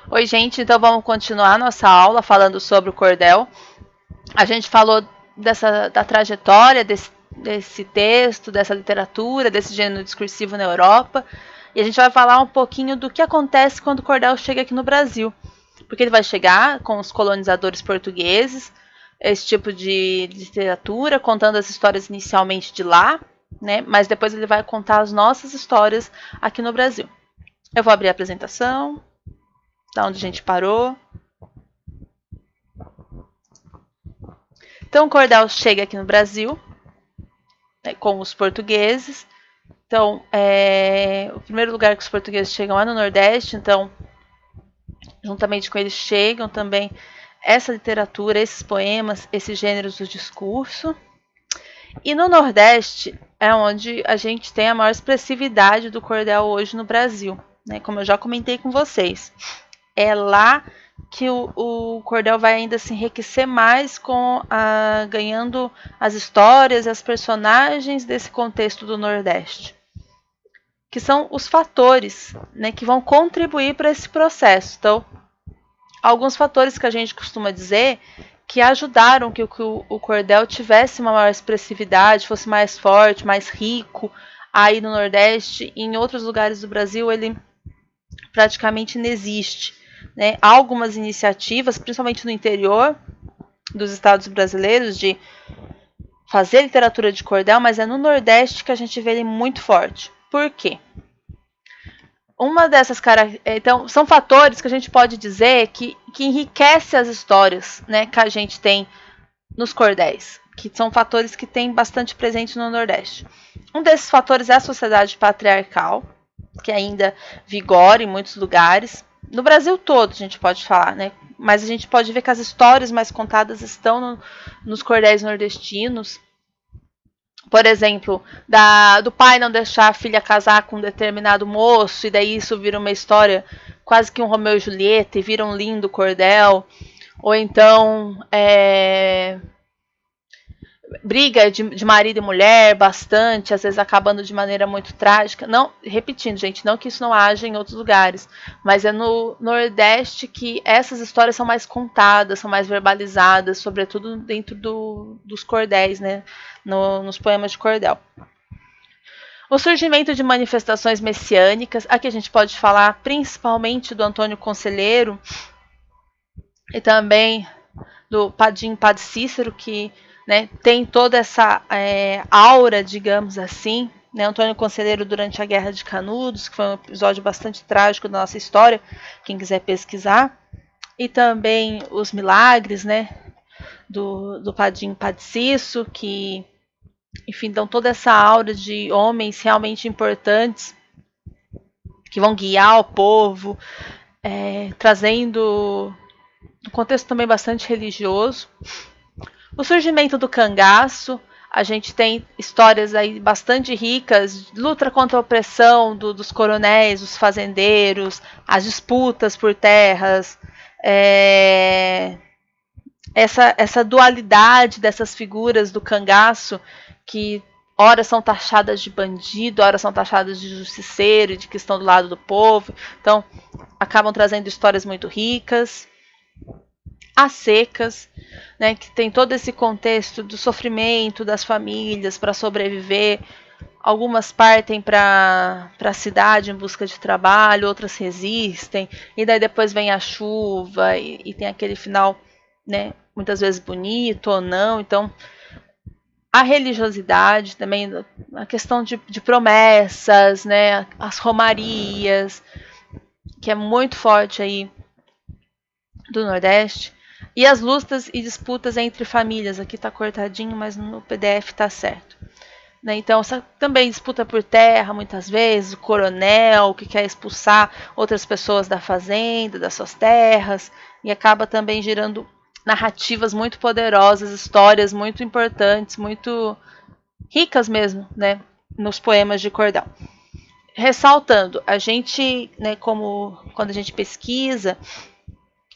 Oi, gente, então vamos continuar nossa aula falando sobre o cordel. A gente falou da trajetória desse texto, dessa literatura, desse gênero discursivo na Europa. E a gente vai falar um pouquinho do que acontece quando o cordel chega aqui no Brasil. Porque ele vai chegar com os colonizadores portugueses, esse tipo de literatura, contando as histórias inicialmente de lá, né? Mas depois ele vai contar as nossas histórias aqui no Brasil. Eu vou abrir a apresentação, da onde a gente parou. Então o cordel chega aqui no Brasil, né, com os portugueses. Então, o primeiro lugar que os portugueses chegam é no Nordeste. Então, juntamente com eles chegam também essa literatura, esses poemas, esses gêneros do discurso. E no Nordeste é onde a gente tem a maior expressividade do cordel hoje no Brasil, né? Como eu já comentei com vocês. É lá que o cordel vai ainda se enriquecer mais ganhando as histórias, as personagens desse contexto do Nordeste, que são os fatores, né, que vão contribuir para esse processo. Então, alguns fatores que a gente costuma dizer que ajudaram que o cordel tivesse uma maior expressividade, fosse mais forte, mais rico aí no Nordeste. E em outros lugares do Brasil ele praticamente não existe. Né? Há algumas iniciativas, principalmente no interior dos estados brasileiros, de fazer literatura de cordel, mas é no Nordeste que a gente vê ele muito forte. Por quê? Uma dessas então, são fatores que a gente pode dizer que enriquece as histórias, né, que a gente tem nos cordéis, que são fatores que tem bastante presente no Nordeste. Um desses fatores é a sociedade patriarcal, que ainda vigora em muitos lugares. No Brasil todo, a gente pode falar, né? Mas a gente pode ver que as histórias mais contadas estão nos cordéis nordestinos. Por exemplo, do pai não deixar a filha casar com um determinado moço, e daí isso vira uma história quase que um Romeu e Julieta, e vira um lindo cordel. Ou então, briga de marido e mulher bastante, às vezes acabando de maneira muito trágica. Não, repetindo, gente, não que isso não haja em outros lugares, mas é no Nordeste que essas histórias são mais contadas, são mais verbalizadas, sobretudo dentro dos cordéis, né, nos poemas de cordel. O surgimento de manifestações messiânicas, aqui a gente pode falar principalmente do Antônio Conselheiro e também do Padre Cícero, que, né, tem toda essa aura, digamos assim, né? Antônio Conselheiro durante a Guerra de Canudos, que foi um episódio bastante trágico da nossa história, quem quiser pesquisar, e também os milagres, né, do Padre Cícero, que, enfim, dão toda essa aura de homens realmente importantes que vão guiar o povo, trazendo um contexto também bastante religioso. O surgimento do cangaço, a gente tem histórias aí bastante ricas, luta contra a opressão dos coronéis, dos fazendeiros, as disputas por terras, essa dualidade dessas figuras do cangaço, que ora são taxadas de bandido, ora são taxadas de justiceiro, de que estão do lado do povo. Então, acabam trazendo histórias muito ricas. As secas, né, que tem todo esse contexto do sofrimento das famílias para sobreviver. Algumas partem para a cidade em busca de trabalho, outras resistem, e daí depois vem a chuva e tem aquele final, né, muitas vezes bonito ou não. Então, a religiosidade também, a questão de promessas, né, as romarias, que é muito forte aí do Nordeste. E as lutas e disputas entre famílias. Aqui está cortadinho, mas no PDF está certo. Né? Então, também disputa por terra, muitas vezes, o coronel que quer expulsar outras pessoas da fazenda, das suas terras, e acaba também gerando narrativas muito poderosas, histórias muito importantes, muito ricas mesmo, né, nos poemas de cordel. Ressaltando, a gente, né, quando a gente pesquisa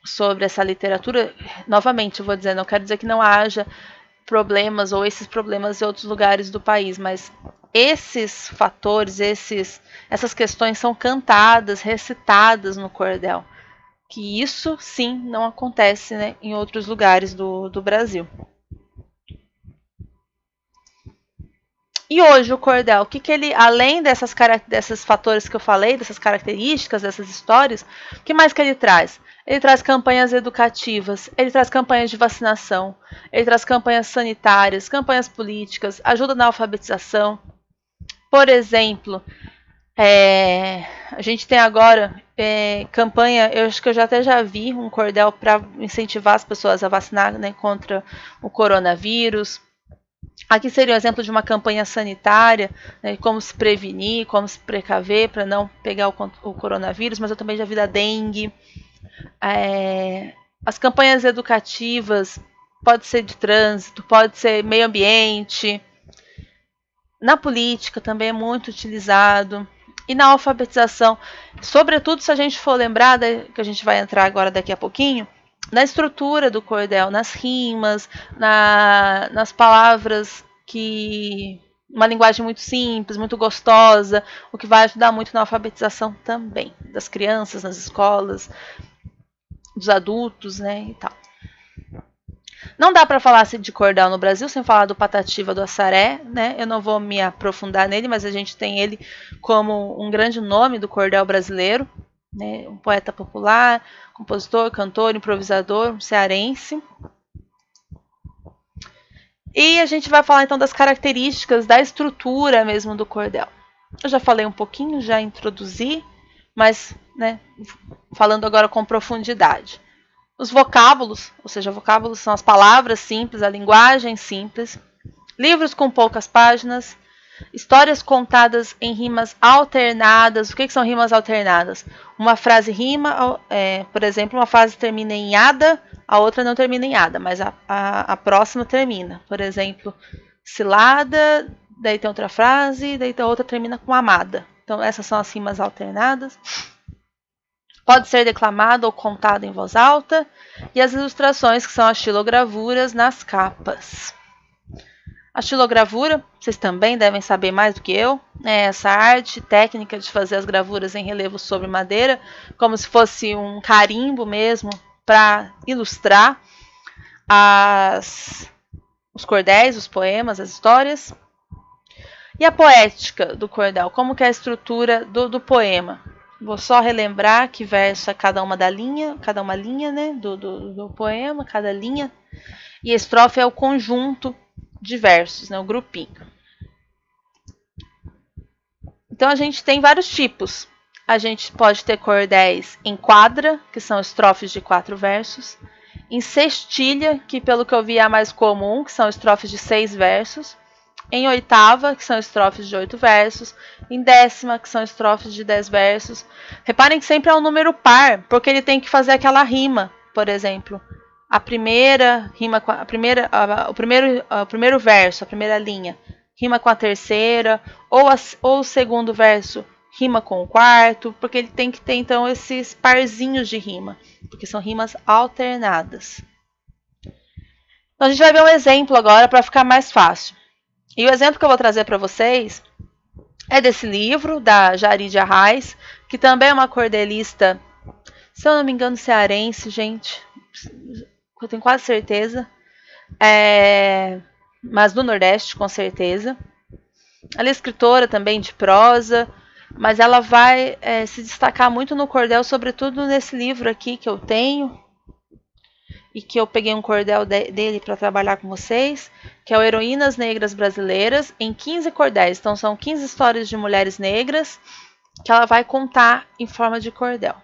sobre essa literatura, novamente eu vou dizer, não quero dizer que não haja problemas ou esses problemas em outros lugares do país, mas esses fatores, essas questões são cantadas, recitadas no cordel, que isso sim não acontece, né, em outros lugares do Brasil. E hoje o cordel, o que ele, além desses fatores que eu falei, dessas características, dessas histórias, o que mais que ele traz? Ele traz campanhas educativas, ele traz campanhas de vacinação, ele traz campanhas sanitárias, campanhas políticas, ajuda na alfabetização. Por exemplo, a gente tem agora campanha, eu acho que eu até já vi um cordel para incentivar as pessoas a vacinar, né, contra o coronavírus. Aqui seria um exemplo de uma campanha sanitária, né, como se prevenir, como se precaver para não pegar o coronavírus, mas eu também já vi da dengue. As campanhas educativas, pode ser de trânsito, pode ser meio ambiente. Na política também é muito utilizado. E na alfabetização, sobretudo se a gente for lembrar, que a gente vai entrar agora daqui a pouquinho, na estrutura do cordel, nas rimas, nas palavras que... uma linguagem muito simples, muito gostosa, o que vai ajudar muito na alfabetização também, das crianças nas escolas, dos adultos, né, e tal. Não dá para falar de cordel no Brasil sem falar do Patativa do Assaré, né? Eu não vou me aprofundar nele, mas a gente tem ele como um grande nome do cordel brasileiro, né? Um poeta popular, compositor, cantor, improvisador, um cearense. E a gente vai falar então das características da estrutura mesmo do cordel. Eu já falei um pouquinho, já introduzi, mas, né, falando agora com profundidade. Os vocábulos, ou seja, vocábulos são as palavras simples, a linguagem simples. Livros com poucas páginas. Histórias contadas em rimas alternadas. O que são rimas alternadas? Uma frase rima, por exemplo, uma frase termina em ada, a outra não termina em ada, mas a próxima termina. Por exemplo, cilada, daí tem outra frase, daí a outra termina com amada. Então essas são as rimas alternadas. Pode ser declamado ou contado em voz alta. E as ilustrações, que são as xilogravuras nas capas. A xilogravura, vocês também devem saber mais do que eu, é essa arte técnica de fazer as gravuras em relevo sobre madeira, como se fosse um carimbo mesmo, para ilustrar os cordéis, os poemas, as histórias. E a poética do cordel, como que é a estrutura do poema? Vou só relembrar que verso é cada uma linha, né, do poema, cada linha. E a estrofe é o conjunto de versos, né, o grupinho. Então a gente tem vários tipos. A gente pode ter cordéis em quadra, que são estrofes de 4 versos. Em sextilha, que pelo que eu vi é a mais comum, que são estrofes de 6 versos. Em oitava, que são estrofes de 8 versos. Em décima, que são estrofes de 10 versos. Reparem que sempre é um número par, porque ele tem que fazer aquela rima. Por exemplo, a primeira rima com o primeiro verso, a primeira linha, rima com a terceira, ou o segundo verso rima com o quarto, porque ele tem que ter então esses parzinhos de rima, porque são rimas alternadas. Então a gente vai ver um exemplo agora para ficar mais fácil. E o exemplo que eu vou trazer para vocês é desse livro, da Jari de Arraes, que também é uma cordelista, se eu não me engano, cearense, gente. Eu tenho quase certeza. Mas do Nordeste, com certeza. Ela é escritora também de prosa, mas ela vai se destacar muito no cordel, sobretudo nesse livro aqui que eu tenho, e que eu peguei um cordel dele para trabalhar com vocês, que é o Heroínas Negras Brasileiras, em 15 cordéis. Então são 15 histórias de mulheres negras que ela vai contar em forma de cordel.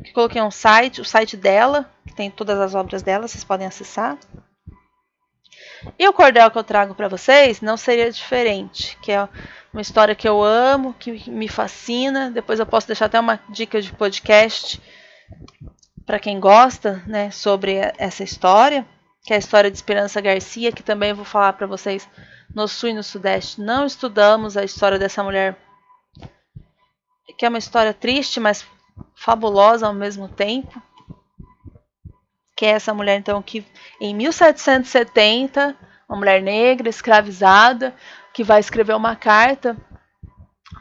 Eu coloquei o site dela, que tem todas as obras dela, vocês podem acessar. E o cordel que eu trago para vocês não seria diferente, que é uma história que eu amo, que me fascina. Depois eu posso deixar até uma dica de podcast para quem gosta, né, sobre essa história, que é a história de Esperança Garcia, que também eu vou falar para vocês. No Sul e no Sudeste não estudamos a história dessa mulher, que é uma história triste, mas fabulosa ao mesmo tempo. Que é essa mulher, então, que em 1770, uma mulher negra, escravizada, que vai escrever uma carta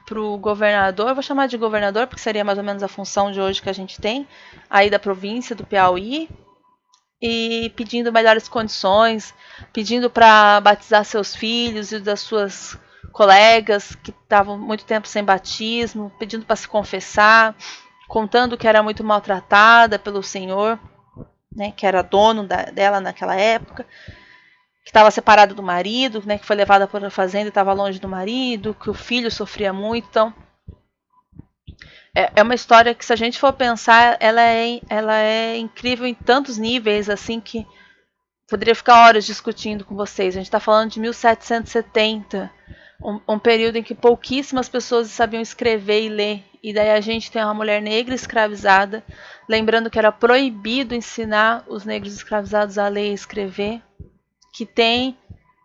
pro governador, eu vou chamar de governador porque seria mais ou menos a função de hoje que a gente tem, aí da província do Piauí, e pedindo melhores condições, pedindo para batizar seus filhos e das suas colegas que estavam muito tempo sem batismo, pedindo para se confessar, contando que era muito maltratada pelo Senhor, né, que era dono dela naquela época, que estava separada do marido, né, que foi levada para a fazenda e estava longe do marido, que o filho sofria muito. Então, é uma história que, se a gente for pensar, ela é incrível em tantos níveis, assim, que poderia ficar horas discutindo com vocês. A gente está falando de 1770, um período em que pouquíssimas pessoas sabiam escrever e ler. E daí a gente tem uma mulher negra escravizada, lembrando que era proibido ensinar os negros escravizados a ler e escrever, que tem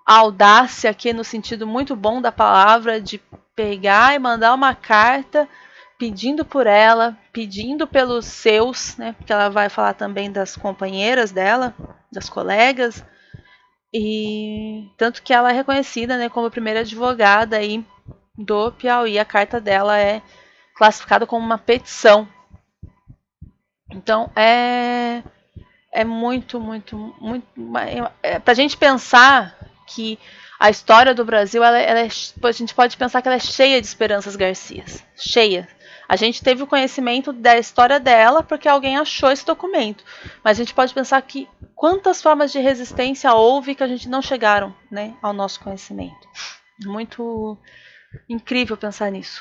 a audácia aqui no sentido muito bom da palavra de pegar e mandar uma carta pedindo por ela, pedindo pelos seus, né, porque ela vai falar também das companheiras dela, das colegas, e tanto que ela é reconhecida, né, como a primeira advogada aí do Piauí. A carta dela é classificada como uma petição. Então é muito para a gente pensar que a história do Brasil, a gente pode pensar que ela é cheia de esperanças Garcias, cheia. A gente teve o conhecimento da história dela porque alguém achou esse documento, mas a gente pode pensar que quantas formas de resistência houve que a gente não chegaram, né, ao nosso conhecimento. Muito incrível pensar nisso.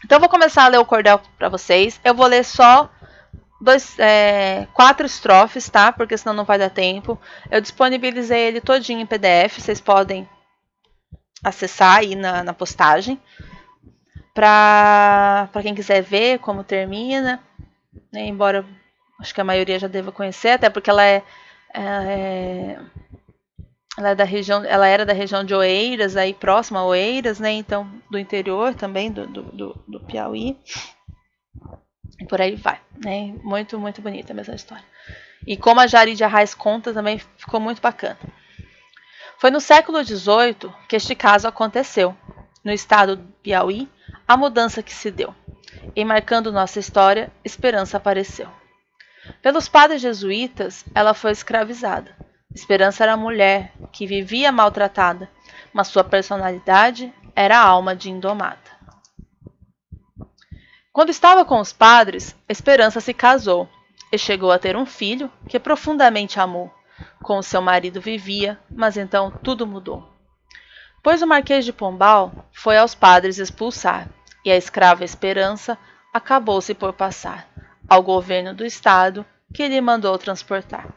Então eu vou começar a ler o cordel para vocês. Eu vou ler só 4 estrofes, tá? Porque senão não vai dar tempo. Eu disponibilizei ele todinho em PDF. Vocês podem acessar aí na postagem. Para quem quiser ver como termina, né? Embora acho que a maioria já deva conhecer, até porque ela era da região de Oeiras, aí próxima a Oeiras, né? Então, do interior também, do Piauí. E por aí vai, né? Muito, muito bonita mesmo a história. E como a Jari de Arraes conta, também ficou muito bacana. Foi no século XVIII que este caso aconteceu. No estado do Piauí, a mudança que se deu. E marcando nossa história, Esperança apareceu. Pelos padres jesuítas, ela foi escravizada. Esperança era mulher que vivia maltratada, mas sua personalidade era a alma de indomada. Quando estava com os padres, Esperança se casou e chegou a ter um filho que profundamente amou. Com o seu marido vivia, mas então tudo mudou. Pois o Marquês de Pombal foi aos padres expulsar, e a escrava Esperança acabou-se por passar ao governo do estado, que lhe mandou transportar.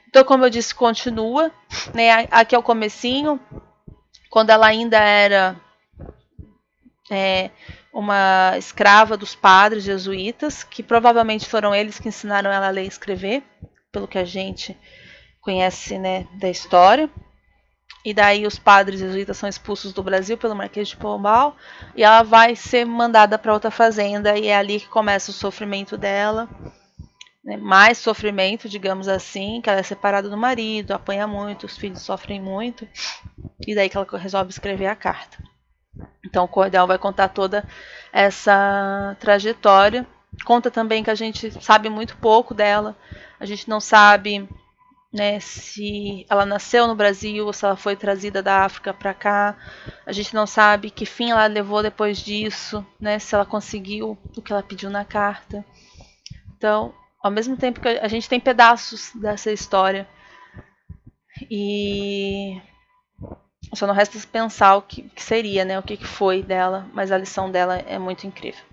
Então, como eu disse, continua, né? Aqui é o comecinho, quando ela ainda era uma escrava dos padres jesuítas, que provavelmente foram eles que ensinaram ela a ler e escrever, pelo que a gente conhece, né, da história. E daí os padres jesuítas são expulsos do Brasil pelo Marquês de Pombal, e ela vai ser mandada para outra fazenda, e é ali que começa o sofrimento dela, né? Mais sofrimento, digamos assim, que ela é separada do marido, apanha muito, os filhos sofrem muito, e daí que ela resolve escrever a carta. Então o cordel vai contar toda essa trajetória. Conta também que a gente sabe muito pouco dela, a gente não sabe, né, se ela nasceu no Brasil ou se ela foi trazida da África para cá. A gente não sabe que fim ela levou depois disso, né, se ela conseguiu o que ela pediu na carta. Então, ao mesmo tempo que a gente tem pedaços dessa história, e só não resta pensar o que seria, né, o que foi dela, mas a lição dela é muito incrível.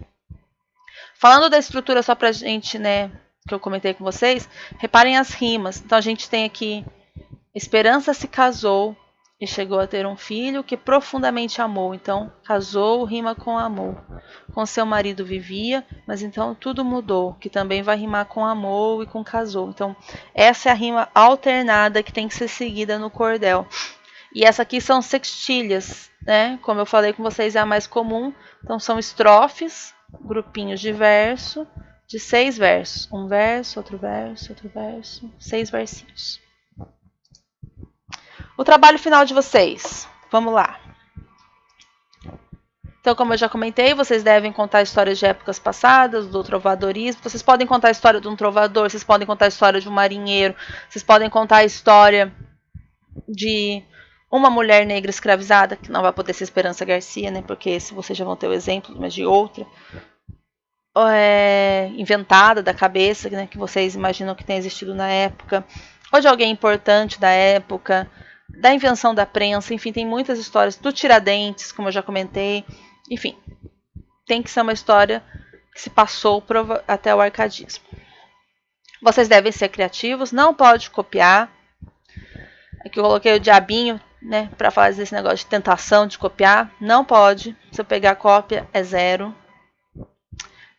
Falando da estrutura, só pra gente, né, que eu comentei com vocês, reparem as rimas. Então a gente tem aqui: Esperança se casou e chegou a ter um filho que profundamente amou. Então, casou rima com amor. Com seu marido vivia, mas então tudo mudou, que também vai rimar com amor e com casou. Então, essa é a rima alternada que tem que ser seguida no cordel. E essa aqui são sextilhas, né? Como eu falei com vocês, é a mais comum. Então, são estrofes, grupinhos de verso, de 6 versos. Um verso, outro verso, outro verso, 6 versinhos. O trabalho final de vocês. Vamos lá. Então, como eu já comentei, vocês devem contar histórias de épocas passadas, do trovadorismo. Vocês podem contar a história de um trovador, vocês podem contar a história de um marinheiro, vocês podem contar a história de uma mulher negra escravizada, que não vai poder ser Esperança Garcia, né? Porque esse vocês já vão ter o exemplo, mas de outra. Inventada da cabeça, né, que vocês imaginam que tenha existido na época, ou de alguém importante da época, da invenção da prensa, enfim, tem muitas histórias do Tiradentes, como eu já comentei, enfim, tem que ser uma história que se passou até o arcadismo. Vocês devem ser criativos, não pode copiar. Aqui eu coloquei o diabinho, né, para fazer esse negócio de tentação de copiar, não pode, se eu pegar a cópia é 0.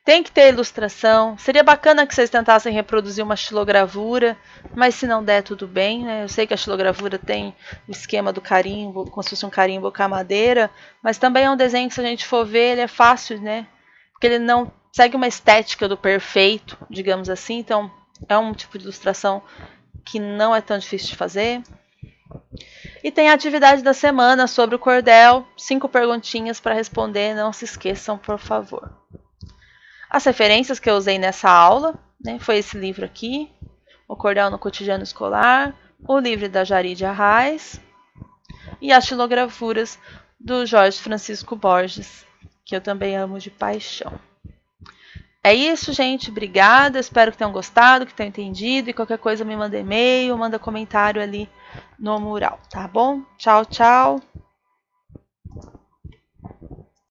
Tem que ter ilustração. Seria bacana que vocês tentassem reproduzir uma xilogravura, mas se não der, tudo bem, né? Eu sei que a xilogravura tem o esquema do carimbo, como se fosse um carimbo com a madeira, mas também é um desenho que, se a gente for ver, ele é fácil, né? Porque ele não segue uma estética do perfeito, digamos assim. Então, é um tipo de ilustração que não é tão difícil de fazer. E tem a atividade da semana sobre o cordel. 5 perguntinhas para responder, não se esqueçam, por favor. As referências que eu usei nessa aula, né, foi esse livro aqui, O Cordel no Cotidiano Escolar, o livro da Jari de Arraes e as xilogravuras do Jorge Francisco Borges, que eu também amo de paixão. É isso, gente. Obrigada. Espero que tenham gostado, que tenham entendido. E qualquer coisa me manda e-mail, manda comentário ali no mural, tá bom? Tchau, tchau.